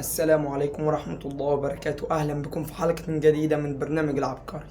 السلام عليكم ورحمة الله وبركاته. أهلا بكم في حلقة جديدة من برنامج العبقري.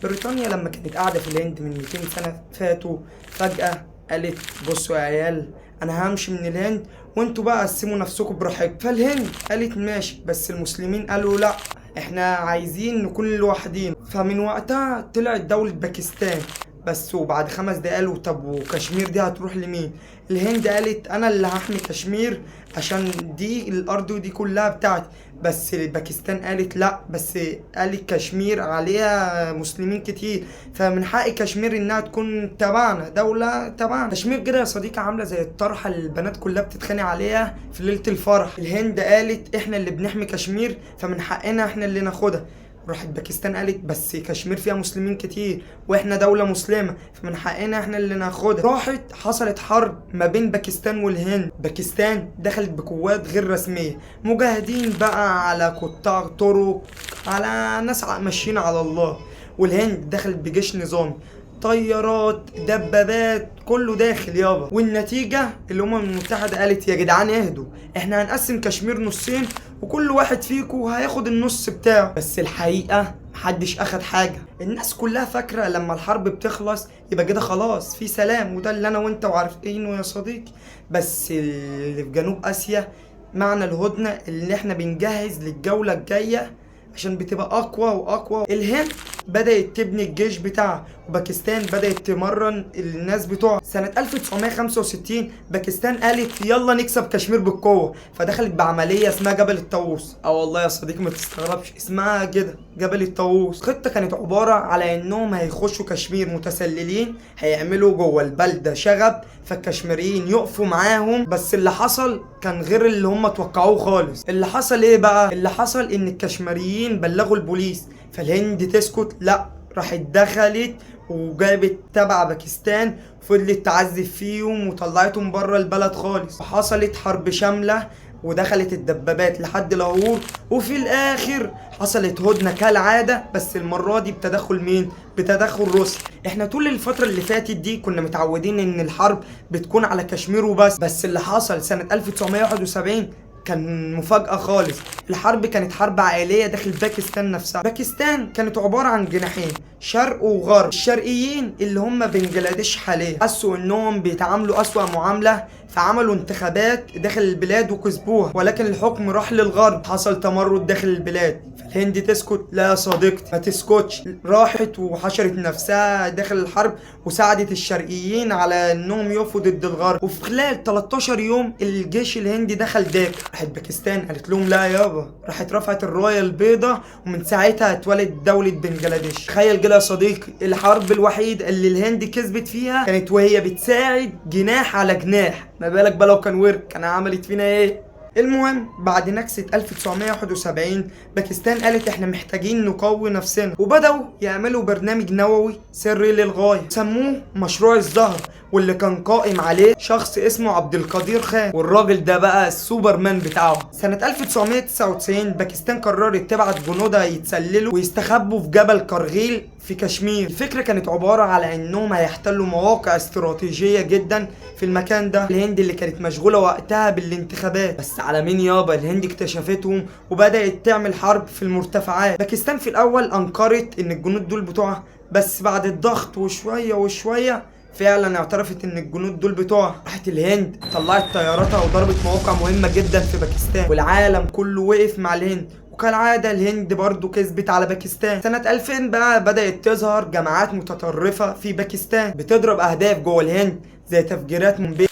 بريطانيا لما كانت قاعدة في الهند من 200 سنة فاتوا، فجأة قالت بصوا يا عيال، أنا همشي من الهند وانتوا بقى قسموا نفسكم براحتكم. فالهند قالت ماشي، بس المسلمين قالوا لا، احنا عايزين نكون لوحدين. فمن وقتها طلعت دولة باكستان بس. وبعد 5 دقايق قالوا طب وكشمير دي هتروح لمين؟ الهند قالت انا اللي هحمي كشمير عشان دي الارض ودي كلها بتاعتي. بس باكستان قالت لا، بس قالت كشمير عليها مسلمين كتير، فمن حق كشمير انها تكون تبعنا، دولة تبعنا. كشمير كده يا صديقي عاملة زي الطرحة اللي البنات كلها بتتخانق عليها في ليلة الفرح. الهند قالت احنا اللي بنحمي كشمير فمن حقنا احنا اللي ناخدها. راحت باكستان قالت بس كشمير فيها مسلمين كتير واحنا دولة مسلمة فمن حقنا احنا اللي ناخدها. راحت حصلت حرب ما بين باكستان والهند. باكستان دخلت بقوات غير رسمية، مجاهدين بقى على قطاع طرق، على ناس ماشيين على الله. والهند دخلت بجيش نظامي، طيارات، دبابات، كله داخل يابا. والنتيجة الأمم المتحدة قالت يا جدعان اهدوا، احنا هنقسم كشمير نصين وكل واحد فيكو هياخد النص بتاعه. بس الحقيقة محدش اخد حاجة. الناس كلها فاكرة لما الحرب بتخلص يبقى كده خلاص في سلام، وده اللي انا وانت وعارفينه يا صديقي. بس اللي في جنوب اسيا معنى الهدنة اللي احنا بنجهز للجولة الجاية عشان بتبقى اقوى واقوى. الهند بدأت تبني الجيش بتاعها، وباكستان بدأت تمرن الناس بتوعها. سنة 1965 باكستان قالت يلا نكسب كشمير بالقوة، فدخلت بعملية اسمها جبل الطاووس. والله يا صديقي ما تستغربش اسمها كده جبل الطاووس. خطة كانت عبارة على انهم هيخشوا كشمير متسللين، هيعملوا جوه البلدة شغب فالكشميريين يقفوا معاهم. بس اللي حصل كان غير اللي هم توقعوه خالص. اللي حصل ايه بقى؟ اللي حصل ان الكشميريين بلغوا البوليس، فالهند تسكت لا، راحت دخلت وجابت تبع باكستان وفضلت تعذب فيهم وطلعتهم بره البلد خالص. وحصلت حرب شاملة ودخلت الدبابات لحد لاهور، وفي الاخر حصلت هدنة كالعادة، بس المرة دي بتدخل مين؟ بتدخل روسيا. احنا طول الفترة اللي فاتت دي كنا متعودين ان الحرب بتكون على كشمير وبس. بس اللي حصل سنة 1971 كان مفاجأة خالص. الحرب كانت حرب عائلية داخل باكستان نفسها. باكستان كانت عبارة عن جناحين، شرق وغرب. الشرقيين اللي هم بنجلاديش حاليا حسوا انهم بيتعاملوا اسوأ معاملة، فعملوا انتخابات داخل البلاد وكسبوها، ولكن الحكم راح للغرب، حصل تمرد داخل البلاد. فالهند تسكت؟ لا يا صديقتي ما تسكتش، راحت وحشرت نفسها داخل الحرب وساعدت الشرقيين على انهم يقفوا ضد الغرب. وفي خلال 13 يوم الجيش الهندي دخل داكا. راحت باكستان قالت لهم لا يابا، راحت رفعت الرايه البيضاء، ومن ساعتها اتولد دوله بنجلاديش. تخيل كده يا صديقي، الحرب الوحيده اللي الهند كسبت فيها كانت وهي بتساعد جناح على جناح، ما بالك بقى لو كان ورك كان عملت فينا ايه. المهم بعد نكسة 1971 باكستان قالت احنا محتاجين نقوي نفسنا، وبدأوا يعملوا برنامج نووي سري للغاية سموه مشروع الزهر، واللي كان قائم عليه شخص اسمه عبد القدير خان، والراجل ده بقى السوبرمان بتاعه. سنة 1999 باكستان قررت تبعت جنودها يتسللوا ويستخبوا في جبل كرغيل في كشمير. الفكرة كانت عبارة على انهم هيحتلوا مواقع استراتيجية جدا في المكان ده. الهند اللي كانت مشغولة وقتها بالانتخابات، بس على مين يابا؟ الهند اكتشفتهم وبدأت تعمل حرب في المرتفعات. باكستان في الاول انكرت ان الجنود دول بتوعها، بس بعد الضغط وشوية وشوية فعلا اعترفت ان الجنود دول بتوعها. راحت الهند طلعت طياراتها وضربت مواقع مهمة جدا في باكستان، والعالم كله وقف مع الهند. وكالعادة الهند برضو كسبت على باكستان. سنة 2000 بقى بدأت تظهر جماعات متطرفة في باكستان بتضرب أهداف جوه الهند زي تفجيرات مومباي.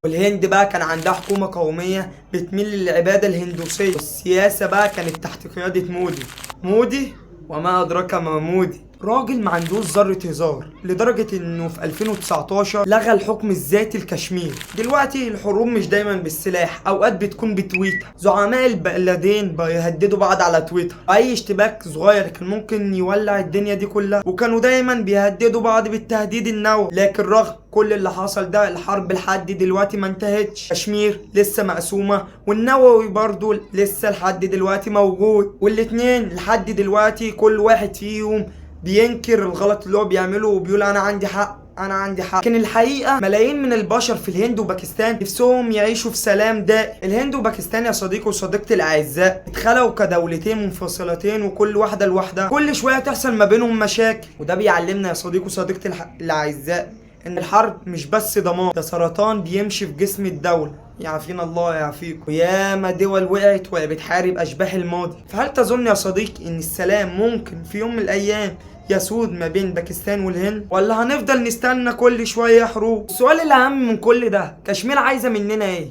والهند بقى كان عندها حكومة قومية بتميل للعبادة الهندوسية، والسياسة بقى كانت تحت قيادة مودي وما أدراك ما مودي، راجل ما عندوش ذرة هزار، لدرجة انه في 2019 لغى الحكم الذاتي لكشمير. دلوقتي الحروب مش دايما بالسلاح، اوقات بتكون بتويتر. زعماء البلدين بيهددوا بعض على تويتر، اي اشتباك صغير كان ممكن يولع الدنيا دي كلها، وكانوا دايما بيهددوا بعض بالتهديد النووي. لكن رغم كل اللي حصل ده الحرب لحد دلوقتي ما انتهتش. كشمير لسه مقسومة، والنووي برضو لسه لحد دلوقتي موجود، والاتنين لحد دلوقتي كل واحد فيهم بينكر الغلط اللي هو بيعمله وبيقول انا عندي حق، انا عندي حق. لكن الحقيقه ملايين من البشر في الهند وباكستان نفسهم يعيشوا في سلام دائم. الهند وباكستان يا صديقي وصديقتي الاعزاء اتخلقوا كدولتين منفصلتين وكل واحده لوحدها، كل شويه تحصل ما بينهم مشاكل. وده بيعلمنا يا صديقي وصديقتي الاعزاء ان الحرب مش بس دمار، ده سرطان بيمشي في جسم الدوله. يعافينا الله ويعافيكم. وياما دول وقعت وهي بتحارب اشباح الماضي. فهل تظن يا صديقي ان السلام ممكن في يوم من الايام يسود ما بين باكستان والهند، ولا هنفضل نستنى كل شويه حروب؟ السؤال الاهم من كل ده، كشمير عايزه مننا ايه؟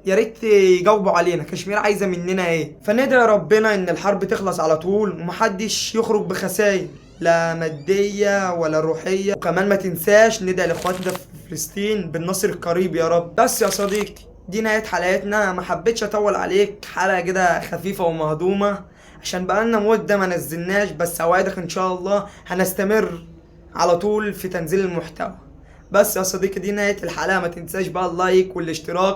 يا ريت يجاوبوا علينا، كشمير عايزه مننا ايه؟ فندعي ربنا ان الحرب تخلص على طول ومحدش يخرج بخسائر لا ماديه ولا روحيه. وكمان ما تنساش ندعي لاخواتنا في فلسطين بالنصر القريب يا رب. بس يا صديقي دي نهايه حلقتنا، ما حبيتش اطول عليك، حلقه كده خفيفه ومهضومه عشان بقالنا مده ما نزلناش، بس اوعدك ان شاء الله هنستمر على طول في تنزيل المحتوى. بس يا صديقي دي نهايه الحلقه، ما تنساش بقى اللايك والاشتراك